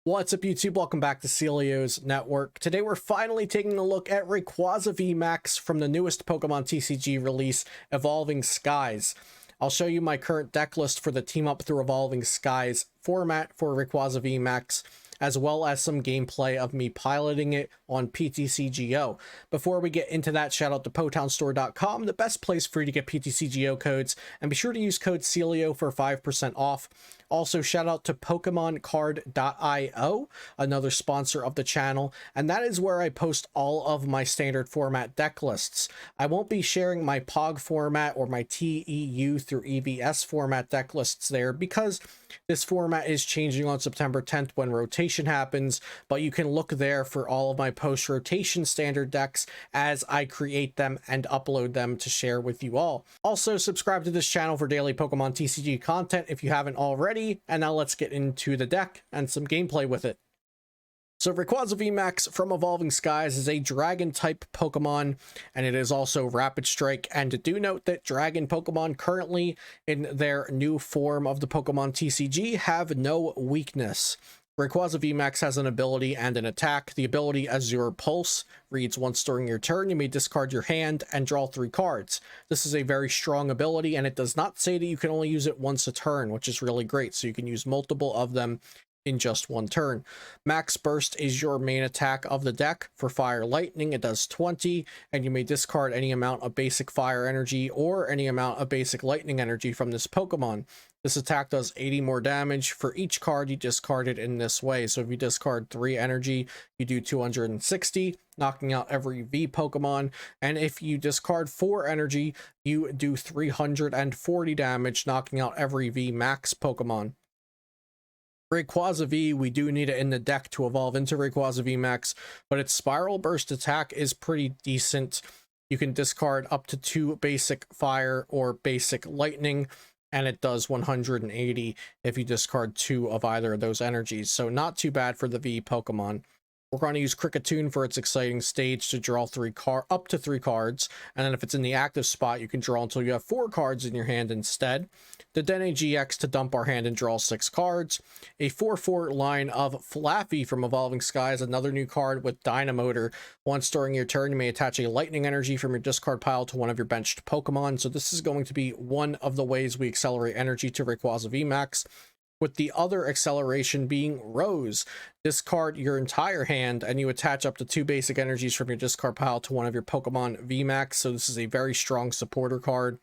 What's up, YouTube? Welcome back to Celio's Network. Today we're finally taking a look at Rayquaza VMAX from the newest Pokemon TCG release, Evolving Skies. I'll show you my current deck list for the Team Up Through Evolving Skies format for Rayquaza VMAX, as well as some gameplay of me piloting it on PTCGO. Before we get into that, shout out to PotownStore.com, the best place for you to get PTCGO codes, and be sure to use code CELIO for 5% off. Also, shout out to PokemonCard.io, another sponsor of the channel, and that is where I post all of my standard format deck lists. I won't be sharing my POG format or my TEU through EVS format deck lists there because this format is changing on September 10th when rotation happens, but you can look there for all of my post-rotation standard decks as I create them and upload them to share with you all. Also, subscribe to this channel for daily Pokemon TCG content if you haven't already. And now let's get into the deck and some gameplay with it. So Rayquaza VMAX from Evolving Skies is a Dragon type Pokemon, and it is also Rapid Strike. And do note that Dragon Pokemon currently in their new form of the Pokemon TCG have no weakness. Rayquaza VMAX has an ability and an attack. The ability Azure Pulse reads: once during your turn, you may discard your hand and draw 3 cards. This is a very strong ability, and it does not say that you can only use it once a turn, which is really great. So you can use multiple of them in just one turn. Max Burst is your main attack of the deck. For Fire Lightning, it does 20, and you may discard any amount of basic fire energy or any amount of basic lightning energy from this Pokemon. This attack does 80 more damage for each card you discarded in this way. So if you discard 3 energy, you do 260, knocking out every V Pokemon. And if you discard 4 energy, you do 340 damage, knocking out every V Max Pokemon. Rayquaza V, we do need it in the deck to evolve into Rayquaza VMAX, but its Spiral Burst attack is pretty decent. You can discard up to 2 basic fire or basic lightning, and it does 180 if you discard 2 of either of those energies. So not too bad for the V Pokemon. We're going to use Kricketune for its exciting stage to draw up to 3 cards, and then if it's in the active spot, you can draw until you have 4 cards in your hand instead. Dedenne-GX to dump our hand and draw 6 cards. A 4/4 line of Flaaffy from Evolving Skies, another new card with Dynamotor. Once during your turn, you may attach a lightning energy from your discard pile to one of your benched Pokemon. So this is going to be one of the ways we accelerate energy to Rayquaza VMAX, with the other acceleration being Rose. Discard your entire hand and you attach up to 2 basic energies from your discard pile to one of your Pokemon VMAX. So this is a very strong supporter card,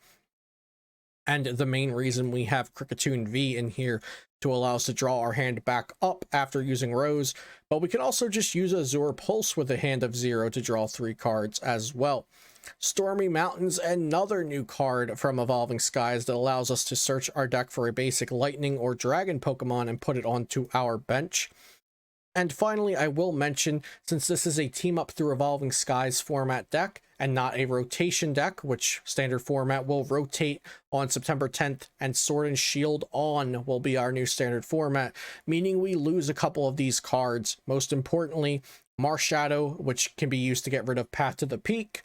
and the main reason we have Kricketune V in here to allow us to draw our hand back up after using Rose. But we can also just use Azure Pulse with a hand of 0 to draw 3 cards as well. Stormy Mountains, another new card from Evolving Skies that allows us to search our deck for a basic lightning or dragon Pokemon and put it onto our bench. And finally, I will mention, since this is a Team Up Through Evolving Skies format deck and not a rotation deck, which standard format will rotate on September 10th, and Sword and Shield On will be our new standard format, meaning we lose a couple of these cards. Most importantly, Marshadow, which can be used to get rid of Path to the Peak,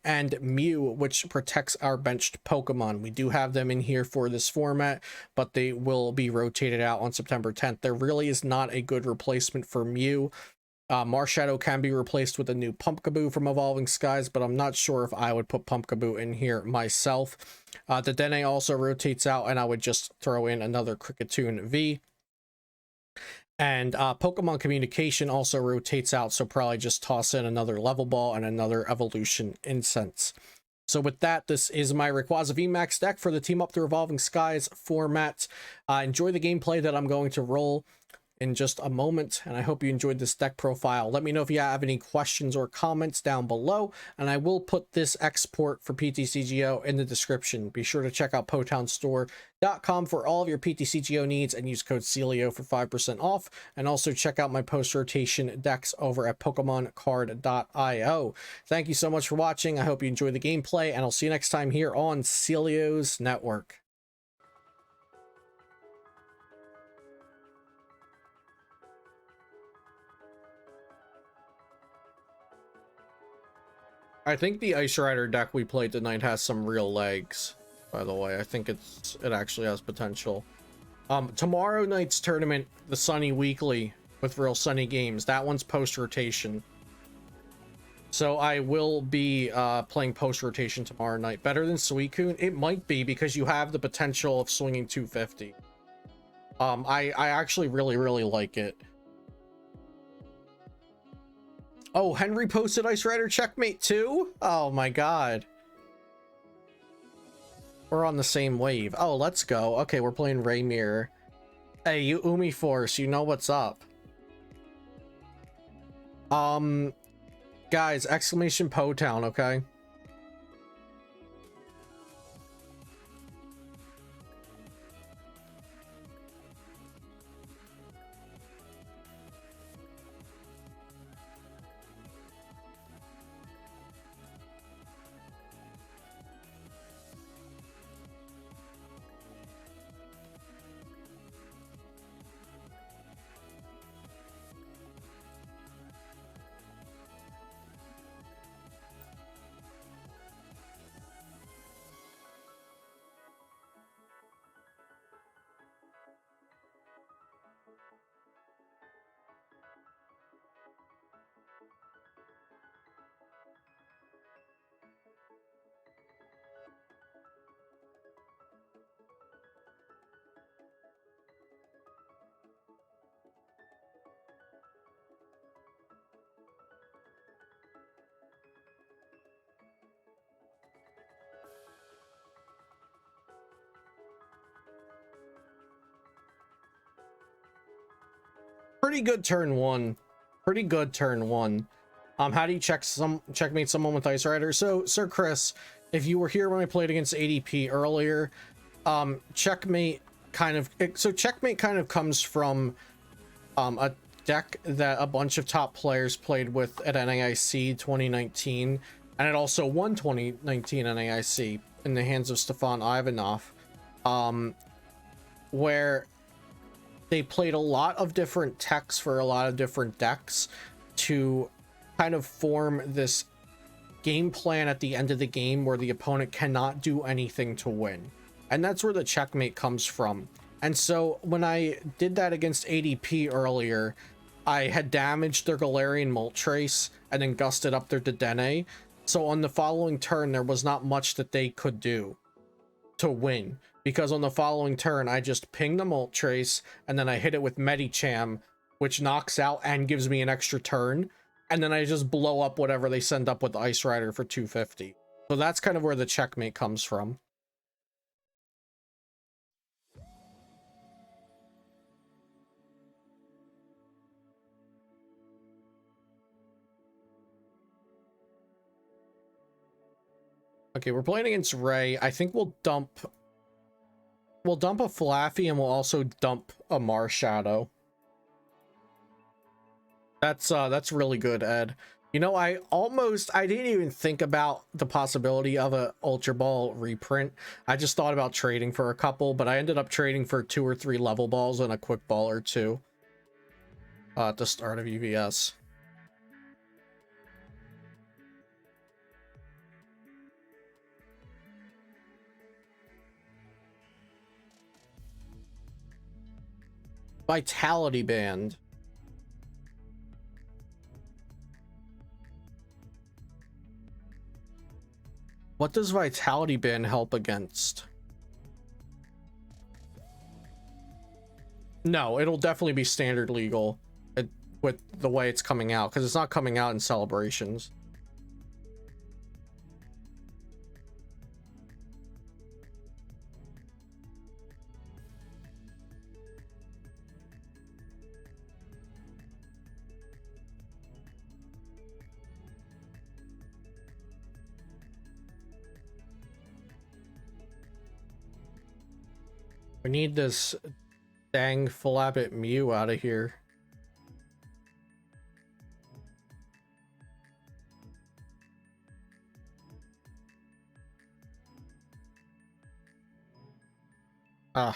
and Mew, which protects our benched Pokemon. We do have them in here for this format, but they will be rotated out on September 10th. There really is not a good replacement for Mew. Marshadow can be replaced with a new Pumpkaboo from Evolving Skies, but I'm not sure if I would put Pumpkaboo in here myself. The Dedenne also rotates out, and I would just throw in another Kricketune V. And Pokemon Communication also rotates out, so probably just toss in another Level Ball and another Evolution Incense. So with that, this is my Rayquaza VMAX deck for the Team Up Through Evolving Skies format. Enjoy the gameplay that I'm going to roll in just a moment, and I hope you enjoyed this deck profile. Let me know if you have any questions or comments down below, and I will put this export for PTCGO in the description. Be sure to check out PotownStore.com for all of your PTCGO needs and use code CELIO for 5% off, and also check out my post-rotation decks over at PokemonCard.io. Thank you so much for watching. I hope you enjoy the gameplay, and I'll see you next time here on Celio's Network. I think the Ice Rider deck we played tonight has some real legs, by the way. I think it actually has potential. Tomorrow night's tournament, the Sunny Weekly, with Real Sunny Games. That one's post-rotation. So I will be playing post-rotation tomorrow night. Better than Suicune? It might be, because you have the potential of swinging 250. I actually really like it. Oh, Henry posted Ice Rider Checkmate too? Oh my god. We're on the same wave. Oh, let's go. Okay, we're playing Raymir. Hey, you Umi Force, you know what's up. Guys, exclamation Po Town, okay? Pretty good turn one. Pretty good turn one. How do you checkmate someone with Ice Rider? So, Sir Chris, if you were here when I played against ADP earlier, checkmate kind of comes from a deck that a bunch of top players played with at NAIC 2019, and it also won 2019 NAIC in the hands of Stefan Ivanov, where they played a lot of different techs for a lot of different decks to kind of form this game plan at the end of the game where the opponent cannot do anything to win. And that's where the checkmate comes from. And so when I did that against ADP earlier, I had damaged their Galarian Moltres and then gusted up their Dedenne. So on the following turn, there was not much that they could do to win. Because on the following turn, I just ping the Moltres, and then I hit it with Medicham, which knocks out and gives me an extra turn. And then I just blow up whatever they send up with the Ice Rider for 250. So that's kind of where the checkmate comes from. Okay, we're playing against Ray. I think we'll dump a Flaaffy, and we'll also dump a Marshadow. That's really good, Ed. You know, I didn't even think about the possibility of a Ultra Ball reprint. I just thought about trading for a couple, but I ended up trading for 2 or 3 level balls and a quick ball or 2 at the start of EVS. Vitality Band. What does Vitality Band help against? No, it'll definitely be standard legal with the way it's coming out, because it's not coming out in celebrations. We need this dang Flaaffy Mew out of here. Ugh.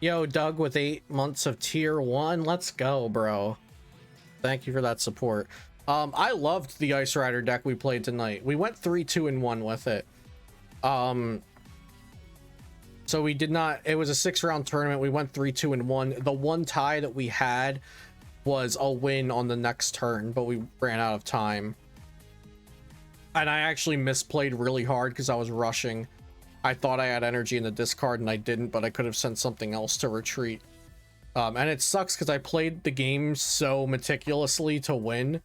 Yo, Doug with 8 months of tier 1. Let's go, bro. Thank you for that support. I loved the Ice Rider deck we played tonight. We went 3-2-1 with it. So we did not, it was a 6-round tournament. We went 3-2 and 1. The one tie that we had was a win on the next turn, but we ran out of time. And I actually misplayed really hard because I was rushing. I thought I had energy in the discard and I didn't, but I could have sent something else to retreat. And it sucks because I played the game so meticulously to win,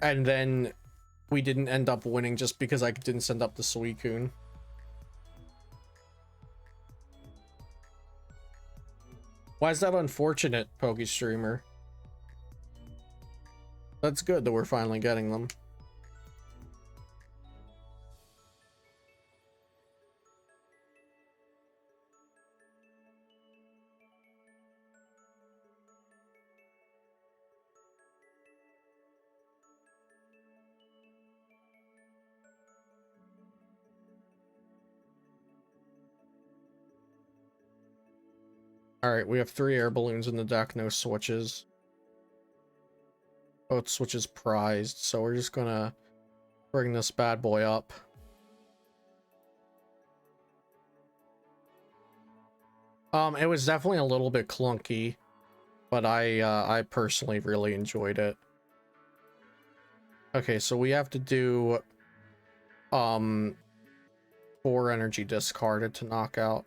and then we didn't end up winning just because I didn't send up the Suicune. Why is that unfortunate, PokeStreamer? That's good that we're finally getting them. Alright, we have 3 air balloons in the deck, no switches. Both switches prized, so we're just gonna bring this bad boy up. It was definitely a little bit clunky, but I personally really enjoyed it. Okay, so we have to do 4 energy discarded to knock out.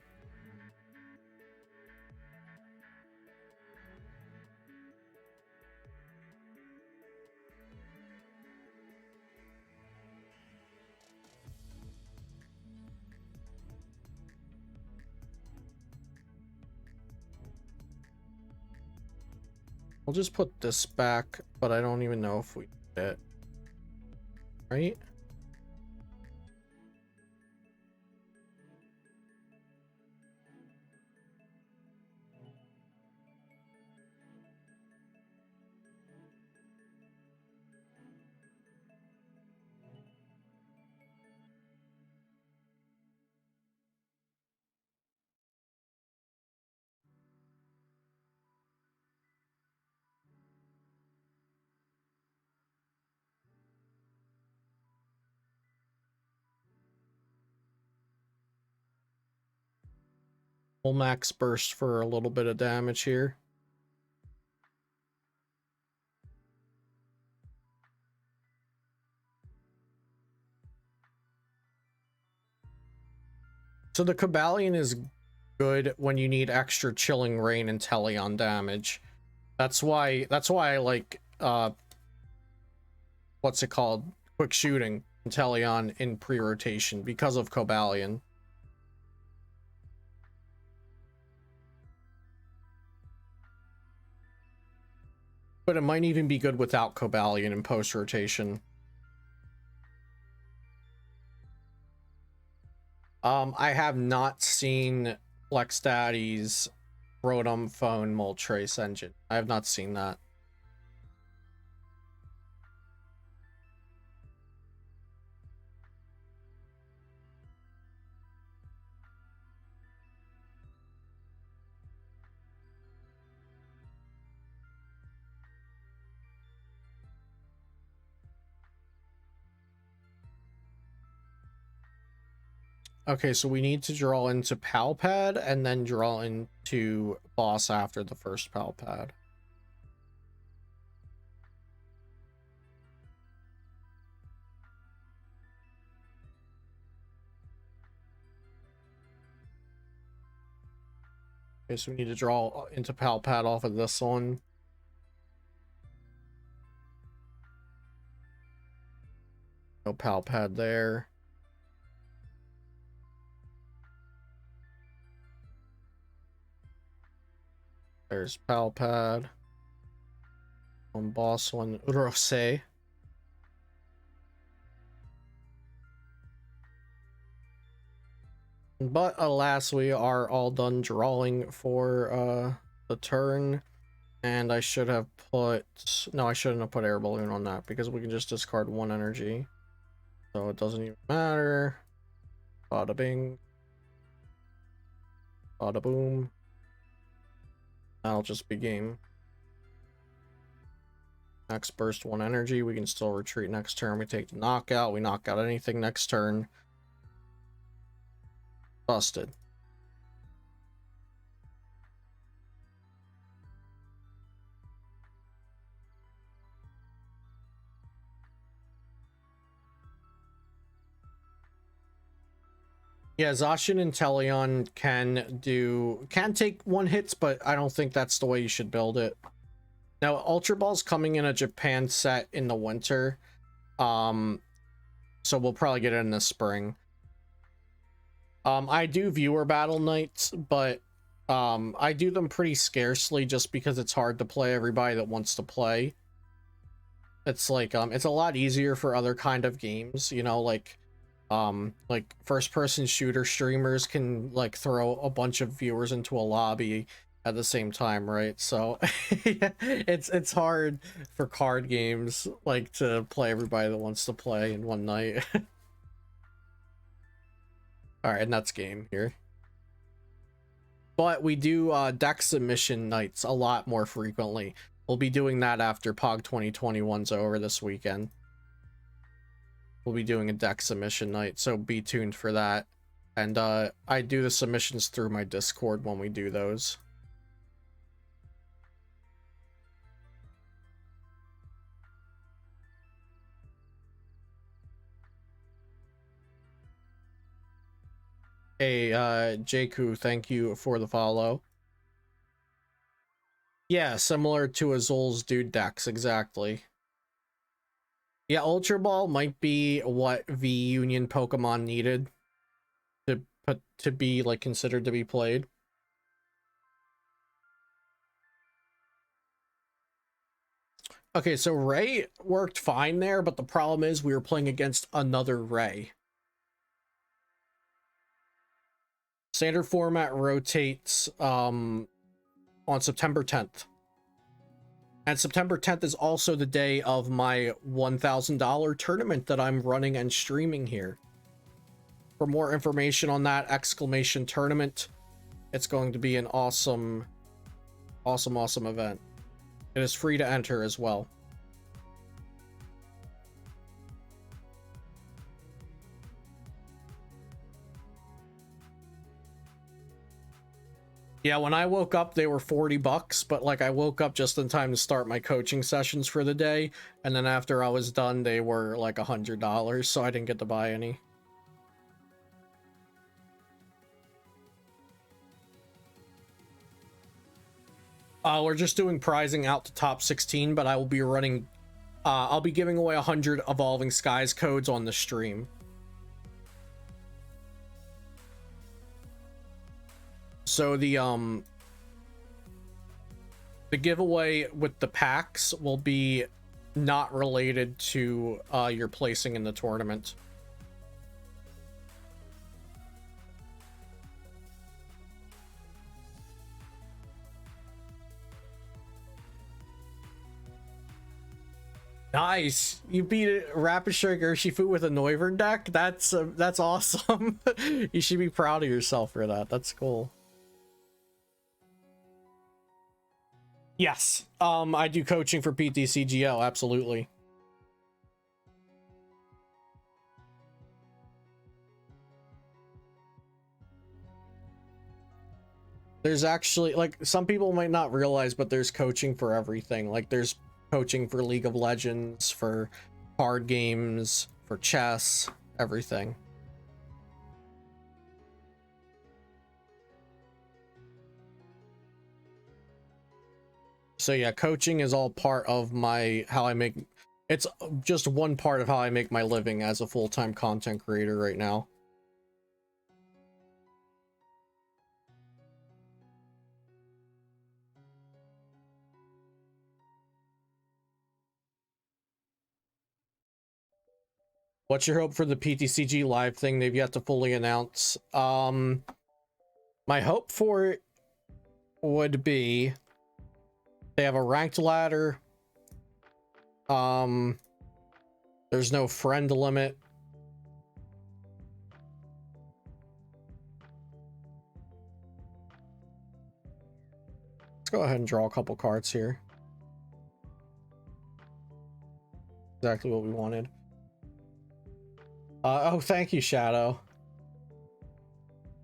We'll just put this back, but I don't even know if we did it. Right? We'll max burst for a little bit of damage here. So the Cobalion is good when you need extra Chilling Rain and Teleon damage. That's why I like what's it called? Quick Shooting and Teleon in pre-rotation because of Cobalion. But it might even be good without Cobalion in post-rotation. I have not seen Flex Daddy's Rotom Phone Moltres engine. I have not seen that. Okay, so we need to draw into Pal Pad and then draw into Boss after the first Pal Pad. Okay, so we need to draw into Pal Pad off of this one. No Pal Pad there. There's Pal Pad. On Boss one, Rose. But alas, we are all done drawing for the turn. And I should have put... No, I shouldn't have put Air Balloon on that because we can just discard 1 energy. So it doesn't even matter. Bada bing. Bada boom. That'll just be game. Next burst 1 energy. We can still retreat next turn. We take the knockout. We knock out anything next turn. Busted. Yeah, Zacian and Teleon can take one hits, but I don't think that's the way you should build it. Now, Ultra Ball's coming in a Japan set in the winter. So we'll probably get it in the spring. I do viewer battle nights, but I do them pretty scarcely just because it's hard to play everybody that wants to play. It's like it's a lot easier for other kind of games, you know, like first person shooter streamers can like throw a bunch of viewers into a lobby at the same time, right? So yeah, it's hard for card games like to play everybody that wants to play in one night. All right, and that's game here. But we do deck submission nights a lot more frequently. We'll be doing that after POG 2021's over this weekend. We'll be doing a deck submission night, so be tuned for that. And I do the submissions through my Discord when we do those. Hey, Jakku, thank you for the follow. Yeah, similar to Azul's Dude decks, exactly. Yeah, Ultra Ball might be what V Union Pokemon needed to be like considered to be played. Okay, so Ray worked fine there, but the problem is we were playing against another Ray. Standard format rotates on September 10th. And September 10th is also the day of my $1,000 tournament that I'm running and streaming here. For more information on that exclamation tournament, it's going to be an awesome event. It is free to enter as well. Yeah, when I woke up, they were $40, but like I woke up just in time to start my coaching sessions for the day, and then after I was done, they were like $100, so I didn't get to buy any. We're just doing prizing out to top 16, but I will be running, I'll be giving away 100 Evolving Skies codes on the stream. So the giveaway with the packs will be not related to your placing in the tournament. Nice, you beat Rapid Strike Urshifu with a Noivern deck. That's awesome. You should be proud of yourself for that. That's cool. Yes, I do coaching for PTCGO, absolutely. There's actually, like, some people might not realize, but there's coaching for everything. Like, there's coaching for League of Legends, for card games, for chess, everything. So yeah, coaching is all part of how I make, it's just one part of how I make my living as a full-time content creator right now. What's your hope for the PTCG live thing they've yet to fully announce? My hope for it would be they have a ranked ladder. There's no friend limit. Let's go ahead and draw a couple cards here. Exactly what we wanted. Oh, thank you, Shadow.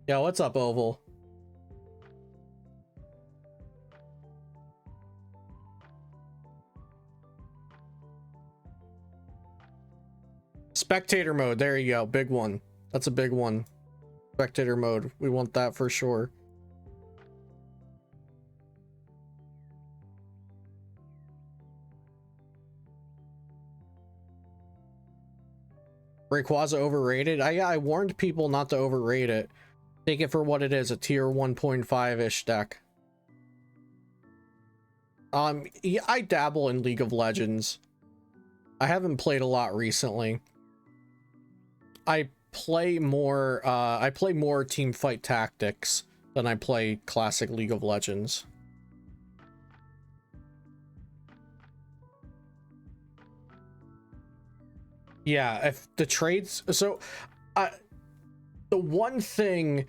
Yeah, what's up, Oval? Spectator mode, there you go, big one. That's a big one. Spectator mode. We want that for sure. Rayquaza overrated? I warned people not to overrate it. Take it for what it is, a tier 1.5-ish deck. Yeah, I dabble in League of Legends. I haven't played a lot recently. I play more team fight tactics than I play classic League of Legends. Yeah, if the trades, so the one thing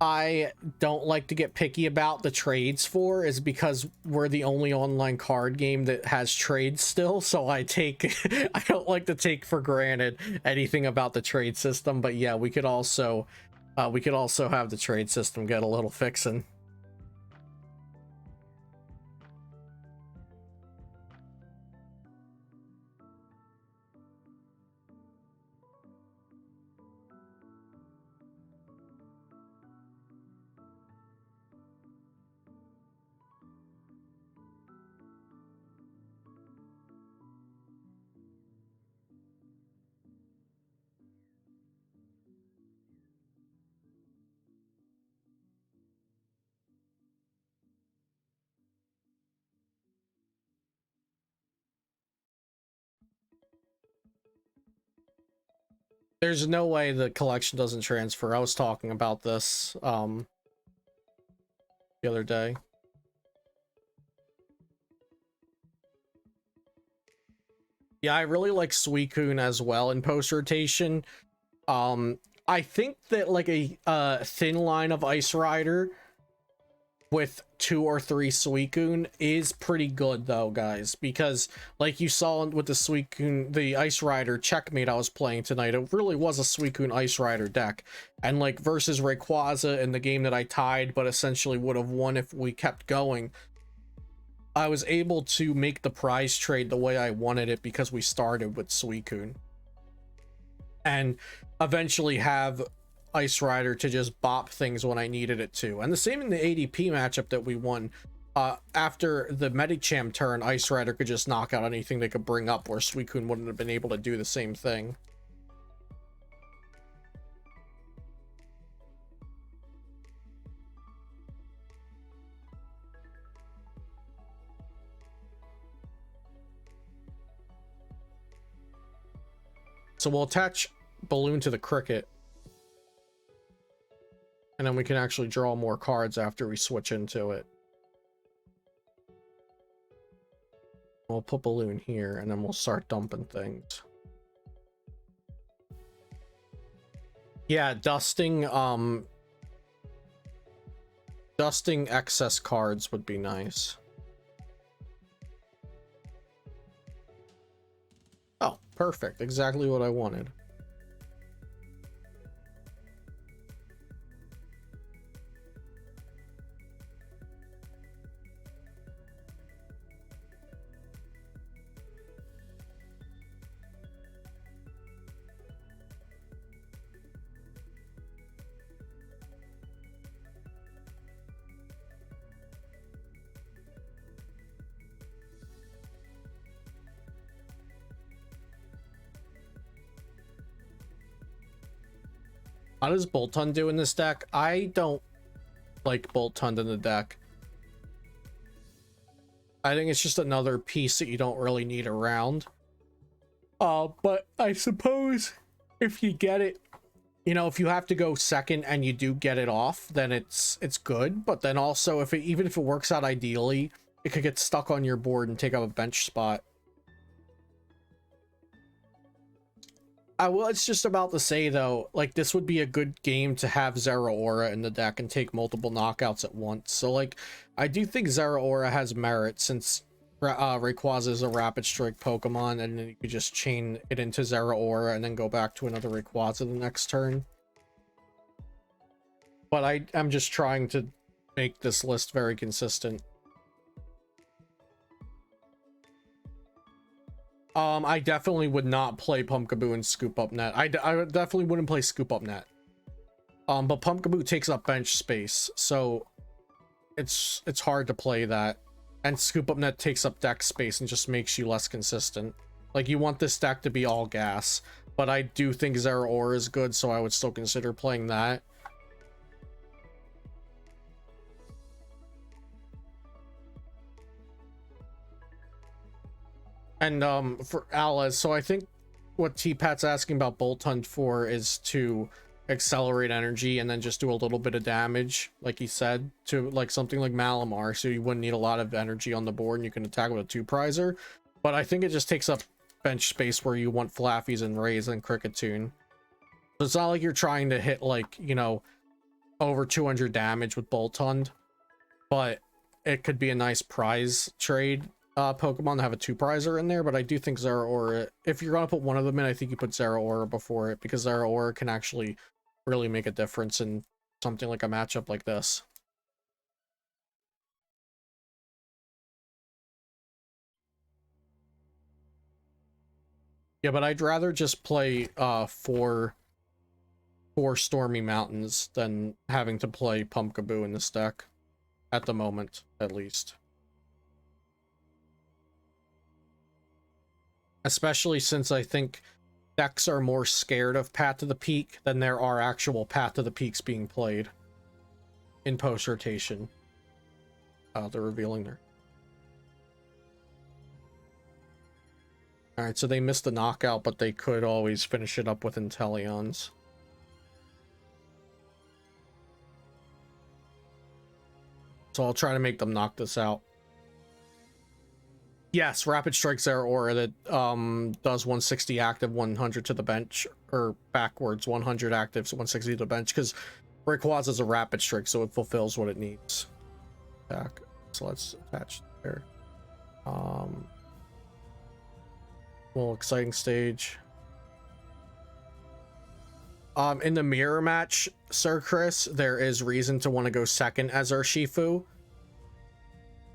I don't like to get picky about the trades for is because we're the only online card game that has trades still, so I don't like to take for granted anything about the trade system. But yeah, we could also have the trade system get a little fixin'. There's no way the collection doesn't transfer. I was talking about this the other day. Yeah, I really like Suicune as well in post rotation. I think that like a thin line of Ice Rider with 2 or 3 Suicune is pretty good though, guys, because like you saw with the Suicune, the Ice Rider checkmate I was playing tonight, it really was a Suicune Ice Rider deck. And like versus Rayquaza in the game that I tied but essentially would have won if we kept going, I was able to make the prize trade the way I wanted it because we started with Suicune and eventually have Ice Rider to just bop things when I needed it to. And the same in the ADP matchup that we won. After the Medicham turn, Ice Rider could just knock out anything they could bring up, where Suicune wouldn't have been able to do the same thing. So we'll attach Balloon to the Cricket, and then we can actually draw more cards after we switch into it. We'll put Balloon here, and then we'll start dumping things. Yeah, dusting excess cards would be nice. Oh, perfect. Exactly what I wanted. How does Boltund do in this deck? I don't like Boltund in the deck. I think it's just another piece that you don't really need around. But I suppose if you get it, you know, if you have to go second and you do get it off, then it's good. But then also, even if it works out ideally, it could get stuck on your board and take up a bench spot. I was just about to say though, like this would be a good game to have Zeraora in the deck and take multiple knockouts at once. So like, I do think Zeraora has merit since Rayquaza is a Rapid Strike Pokemon, and then you could just chain it into Zeraora and then go back to another Rayquaza the next turn. But I'm just trying to make this list very consistent. I definitely would not play Pumpkaboo and Scoop Up Net. I definitely wouldn't play Scoop Up Net. But Pumpkaboo takes up bench space, so it's hard to play that. And Scoop Up Net takes up deck space and just makes you less consistent. Like, you want this deck to be all gas, but I do think Zeraora is good, so I would still consider playing that. And for Alice, so I think what T-Pat's asking about Bolt Hunt for is to accelerate energy and then just do a little bit of damage, like he said, to like something like Malamar, so you wouldn't need a lot of energy on the board and you can attack with a 2-prizer. But I think it just takes up bench space where you want Flaaffies and Rays and Kricketune. So it's not like you're trying to hit, like, you know, over 200 damage with Bolt Hunt, but it could be a nice prize trade Pokemon to have a 2-prizer in there. But I do think Zeraora, if you're gonna put one of them in, I think you put Zeraora before it, because Zeraora can actually really make a difference in something like a matchup like this. Yeah, but I'd rather just play four Stormy Mountains than having to play Pumpkaboo in this deck, at the moment at least. Especially since I think decks are more scared of Path to the Peak than there are actual Path to the Peaks being played in post-rotation. They're revealing there. Alright, so they missed the knockout, but they could always finish it up with Inteleons. So I'll try to make them knock this out. Yes, Rapid Strike Zeraora that does 160 active, 100 to the bench, or backwards, 100 active, so 160 to the bench, because Rayquaza is a Rapid Strike, so it fulfills what it needs. Back. So let's attach there. Little exciting stage. In the mirror match, Sir Chris, there is reason to want to go second as Urshifu.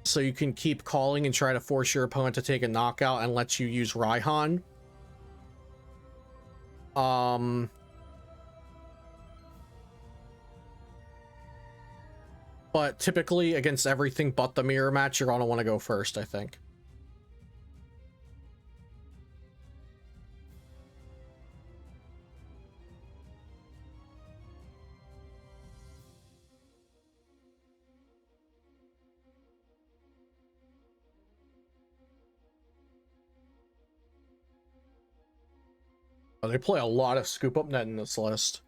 So you can keep calling and try to force your opponent to take a knockout and let you use Raihan. But typically against everything but the mirror match, you're going to want to go first, I think. Oh, they play a lot of Scoop Up Net in this list.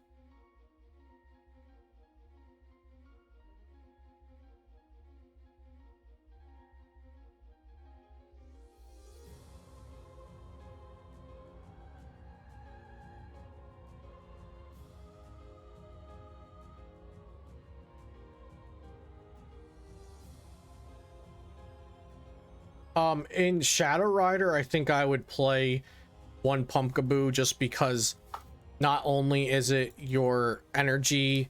In Shadow Rider, I think I would play one Pumpkaboo just because not only is it your energy,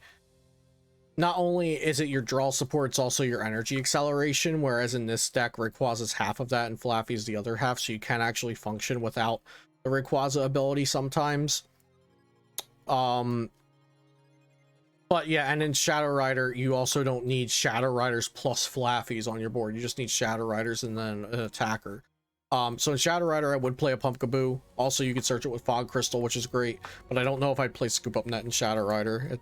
not only is it your draw support, it's also your energy acceleration, whereas in this deck, Rayquaza's half of that and Flaaffy's the other half, so you can actually function without the Rayquaza ability sometimes. But yeah, and in Shadow Rider, you also don't need Shadow Riders plus Flaaffies on your board. You just need Shadow Riders and then an attacker. So in Shadow Rider, I would play a Pumpkaboo. Also, you could search it with Fog Crystal, which is great. But I don't know if I'd play Scoop Up Net in Shadow Rider.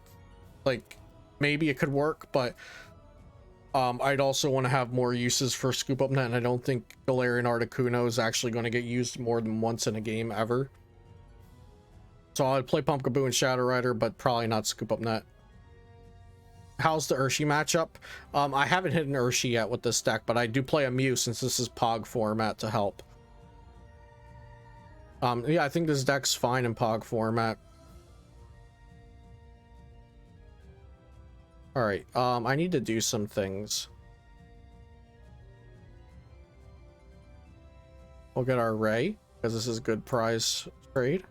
Like, maybe it could work, but I'd also want to have more uses for Scoop Up Net, and I don't think Galarian Articuno is actually going to get used more than once in a game ever. So I'd play Pumpkaboo in Shadow Rider, but probably not Scoop Up Net. How's the Urshi matchup? I haven't hit an Urshi yet with this deck, but I do play a Mew since this is Pog format to help. Yeah, I think this deck's fine in Pog format. Alright, I need to do some things. We'll get our Ray, because this is a good prize trade.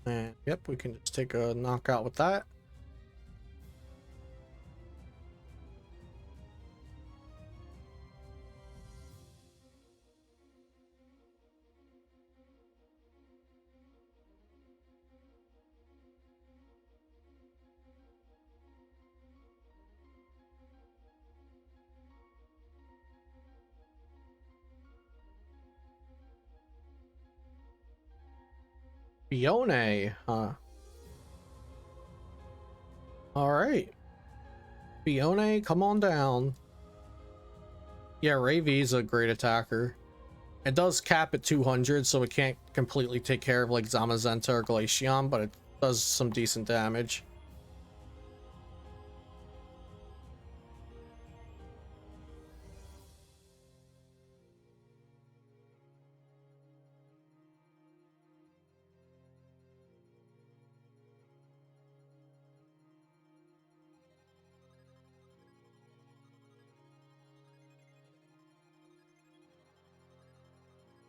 And yep, we can just take a knockout with that. Fione, huh? Alright. Fione, come on down. Yeah, Ravi's a great attacker. It does cap at 200, so it can't completely take care of like Zamazenta or Glaceon, but it does some decent damage.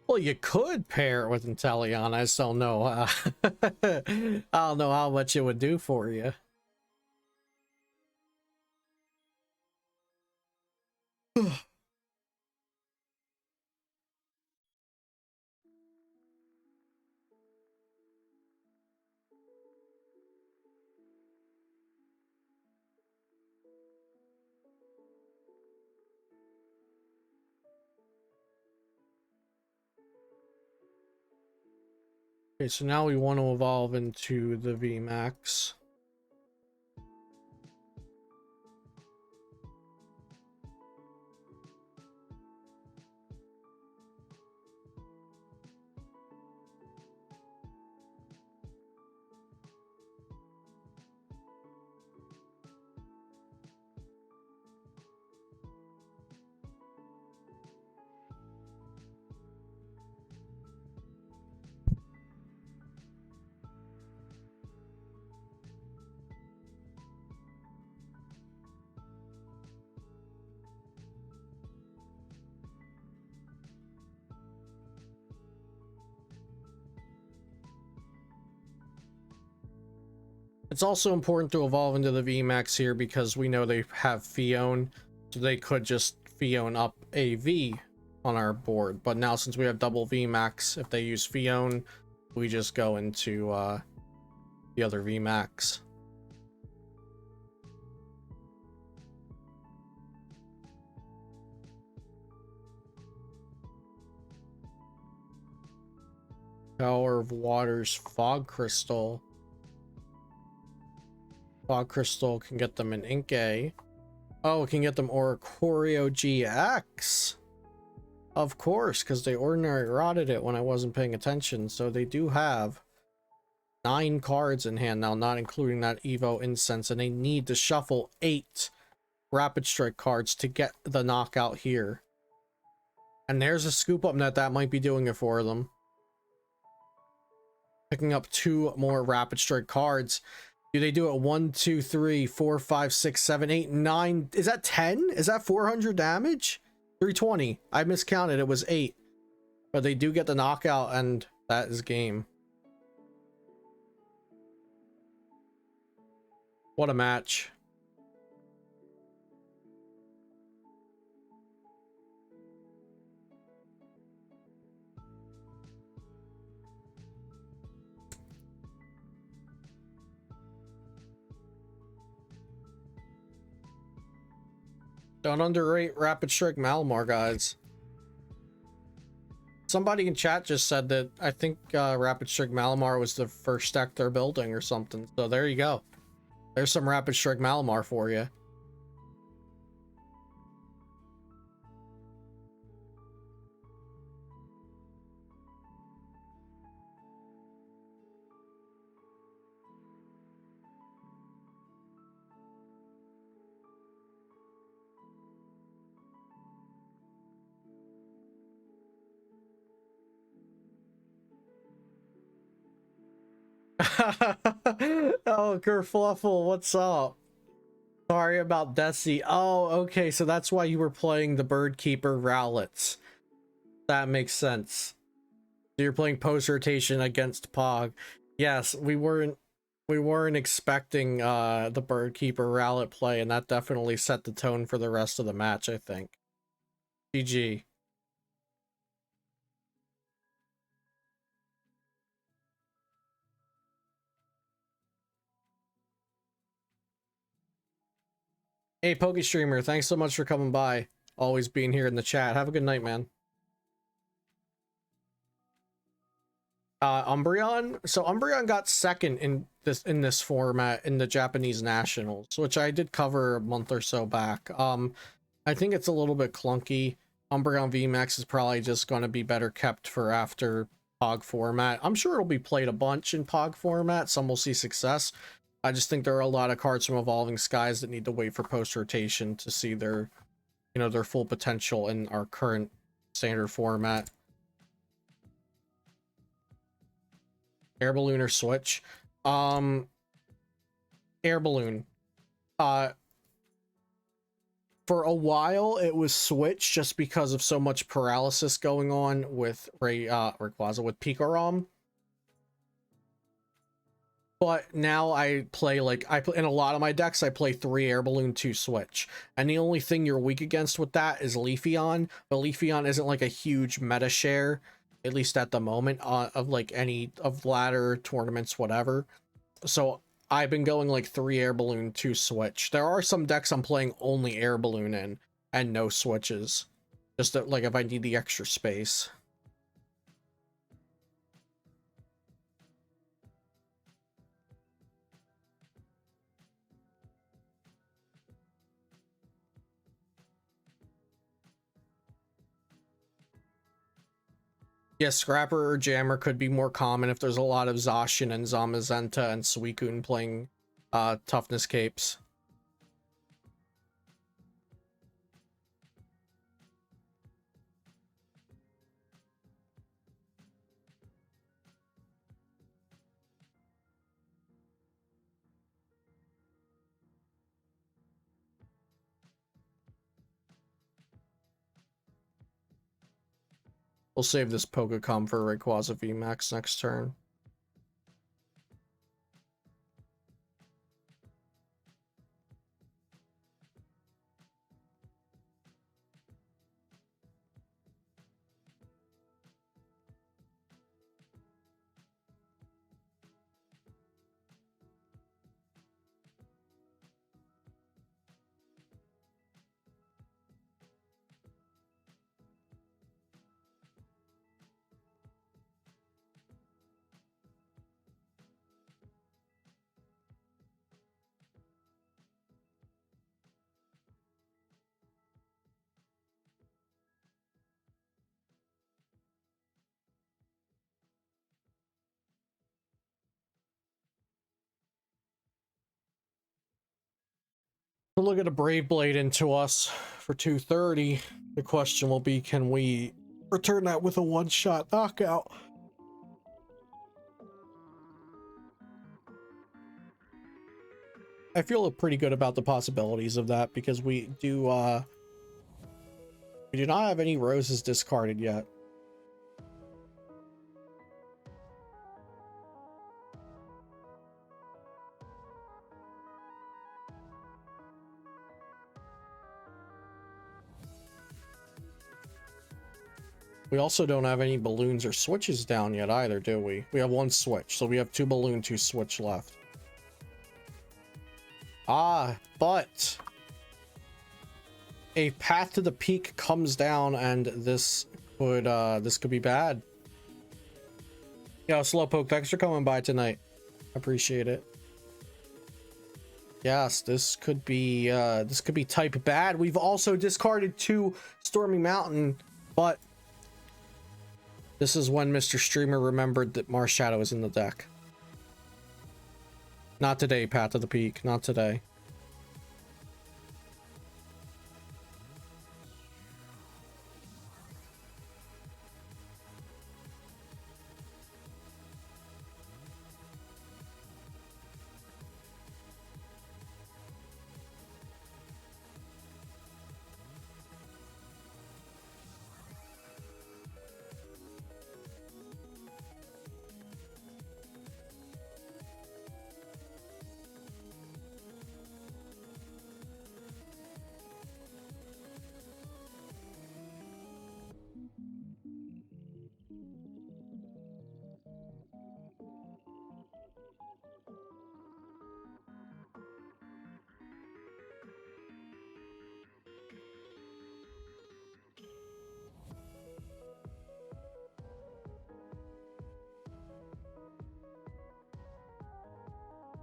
Well, you could pair it with Inteleon. I just don't know. I don't know how much it would do for you. Okay, so now we want to evolve into the VMAX. It's also important to evolve into the VMAX here because we know they have Fione, so they could just Fione up a V on our board. But now since we have double VMAX, if they use Fione, we just go into the other VMAX. Power of Water's Fog Crystal. Fog Crystal can get them an Inkay. Oh, it can get them Oricorio GX. Of course, because they ordinary rotted it when I wasn't paying attention. So they do have 9 cards in hand now, not including that Evo Incense. And they need to shuffle 8 Rapid Strike cards to get the knockout here. And there's a scoop up net that might be doing it for them. Picking up 2 more Rapid Strike cards. Do they do it 1, 2, 3, 4, 5, 6, 7, 8, 9? Is that 10? Is that 400 damage? 320. I miscounted. It was 8. But they do get the knockout, and that is game. What a match. Don't underrate Rapid Strike Malamar, guys. Somebody in chat just said that I think Rapid Strike Malamar was the first deck they're building or something. So there you go. There's some Rapid Strike Malamar for you. Oh, Kerfluffle, what's up? Sorry about Desi. Oh, okay, so that's why you were playing the Birdkeeper Rowlets. That makes sense. So you're playing post rotation against Pog. Yes, we weren't expecting the Birdkeeper Rowlet play, and that definitely set the tone for the rest of the match, I think. GG. Hey, PokeStreamer, thanks so much for coming by. Always being here in the chat. Have a good night, man. Umbreon. So Umbreon got second in this format in the Japanese Nationals, which I did cover a month or so back. I think it's a little bit clunky. Umbreon VMAX is probably just going to be better kept for after POG format. I'm sure it'll be played a bunch in POG format. Some will see success. I just think there are a lot of cards from Evolving Skies that need to wait for post rotation to see their, you know, their full potential in our current standard format. Air Balloon or Switch? Air Balloon. For a while it was Switch just because of so much paralysis going on with Rayquaza with Pikarom. But now I play in a lot of my decks I play 3 Air Balloon, 2 Switch. And the only thing you're weak against with that is Leafeon, but Leafeon isn't like a huge meta share, at least at the moment, of like any of ladder tournaments, whatever. So I've been going like 3 Air Balloon, 2 Switch. There are some decks I'm playing only Air Balloon in and no switches, just that, like, if I need the extra space. Yeah, Scrapper or Jammer could be more common if there's a lot of Zacian and Zamazenta and Suicune playing toughness capes. We'll save this Pokecom for Rayquaza VMAX next turn. We'll look at a Brave Blade into us for 230. The question will be, can we return that with a one-shot knockout? I feel pretty good about the possibilities of that because we do not have any roses discarded yet. We also don't have any balloons or switches down yet either, do we? We have 1 switch, so we have 2 balloon, 2 switch left. But a Path to the Peak comes down, and this could be bad. Yo, Slowpoke, thanks for coming by tonight. Appreciate it. Yes, this could be type bad. We've also discarded 2 Stormy Mountain, but this is when Mr. Streamer remembered that Marshadow is in the deck. Not today, Path to the Peak. Not today.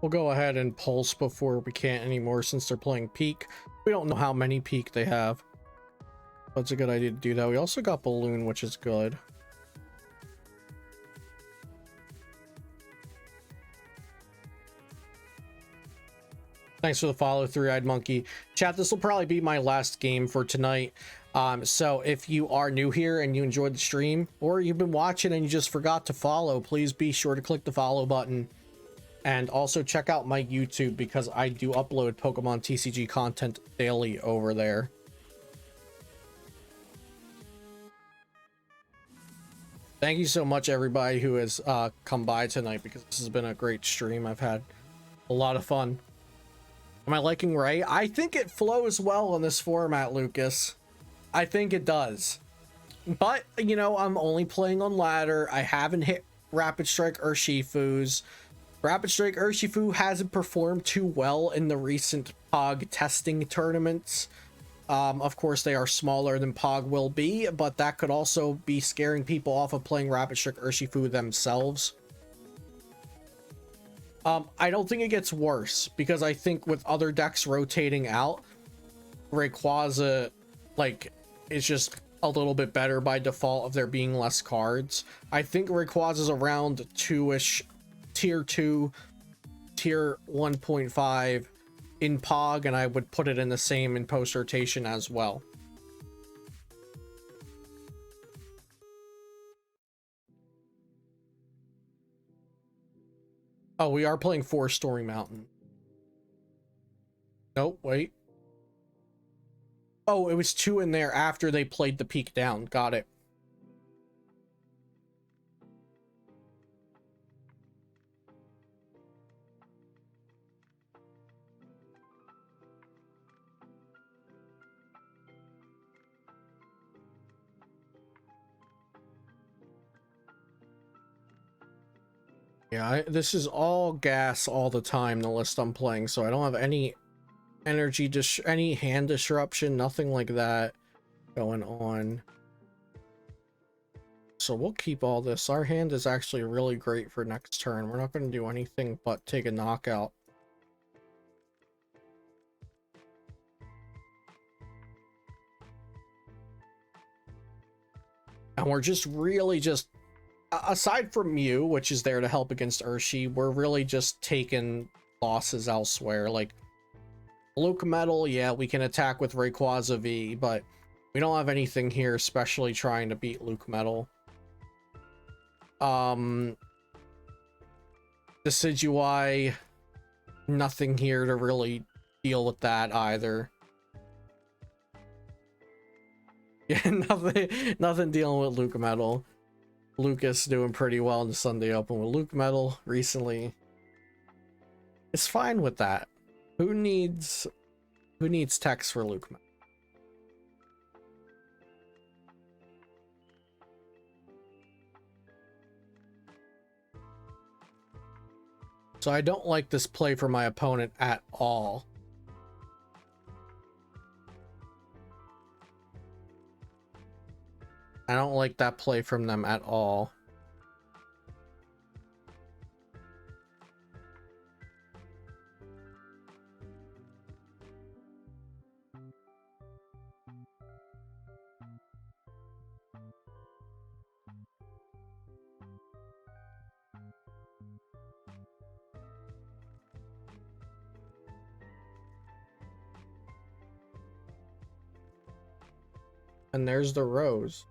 We'll go ahead and pulse before we can't anymore since they're playing peak. We don't know how many peak they have. But it's a good idea to do that. We also got balloon, which is good. Thanks for the follow, Three-Eyed Monkey. Chat, this will probably be my last game for tonight. So if you are new here and you enjoyed the stream, or you've been watching and you just forgot to follow, please be sure to click the follow button. And also check out my YouTube because I do upload Pokemon TCG content daily over there. Thank you so much, everybody who has come by tonight, because this has been a great stream. I've had a lot of fun. Am I liking Ray? I think it flows well in this format, Lucas. I think it does. But, you know, I'm only playing on ladder. I haven't hit Rapid Strike Urshifu's. Rapid Strike Urshifu hasn't performed too well in the recent POG testing tournaments. Of course, they are smaller than POG will be, but that could also be scaring people off of playing Rapid Strike Urshifu themselves. I don't think it gets worse, because I think with other decks rotating out, Rayquaza, like, is just a little bit better by default of there being less cards. I think Rayquaza's around 2-ish, tier 2, tier 1.5 in POG, and I would put it in the same in post rotation as well. Oh, we are playing 4 Stormy Mountain. Nope, wait. Oh, it was 2 in there after they played the peak down. Got it. Yeah, this is all gas all the time, the list I'm playing, so I don't have any energy, any hand disruption, nothing like that going on. So we'll keep all this. Our hand is actually really great for next turn. We're not going to do anything but take a knockout. And we're just really just, aside from Mew, which is there to help against Urshi, we're really just taking losses elsewhere. Like Luke Metal, yeah, we can attack with Rayquaza V, but we don't have anything here, especially trying to beat Luke Metal. Decidueye, nothing here to really deal with that either. Yeah, nothing dealing with Luke Metal. Lucas doing pretty well in the Sunday Open with Luke Metal recently. It's fine with that. Who needs text for Luke Metal? So I don't like this play for my opponent at all. I don't like that play from them at all. And there's the Rose.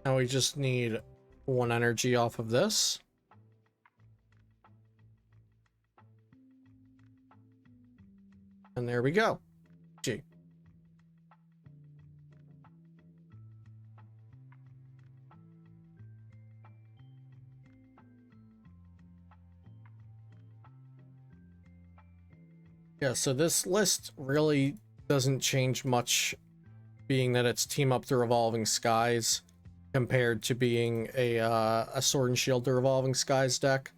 Now we just need 1 energy off of this. And there we go. Gee. Yeah, so this list really doesn't change much, being that it's Team Up through Evolving Skies compared to being a Sword and Shield through Evolving Skies deck.